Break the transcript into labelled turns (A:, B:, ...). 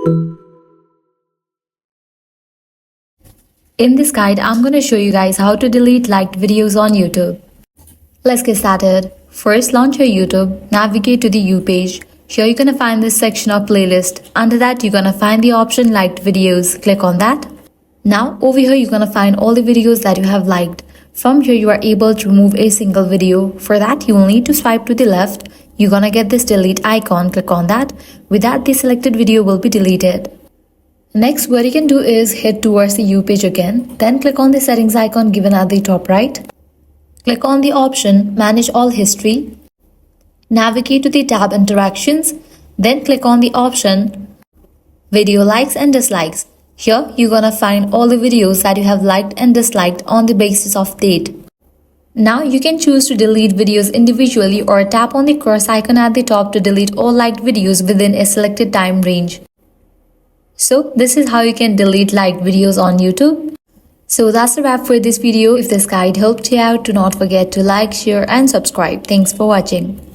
A: In this guide, I'm going to show you guys how to delete liked videos on YouTube. Let's get started. First, launch your YouTube, navigate to the U page. Here you're going to find this section of playlist. Under that, you're going to find the option liked videos. Click on that. Now, over here, you're going to find all the videos that you have liked. From here, you are able to remove a single video. For that, you will need to swipe to the left. You're going to get this delete icon. Click on that. With that, the selected video will be deleted. Next, what you can do is head towards the U page again. Then click on the settings icon given at the top right. Click on the option Manage All History. Navigate to the tab Interactions. Then click on the option Video Likes and Dislikes. Here, you're gonna find all the videos that you have liked and disliked on the basis of date. Now, you can choose to delete videos individually or tap on the cross icon at the top to delete all liked videos within a selected time range. So, this is how you can delete liked videos on YouTube. So that's a wrap for this video. If this guide helped you out, do not forget to like, share and subscribe. Thanks for watching.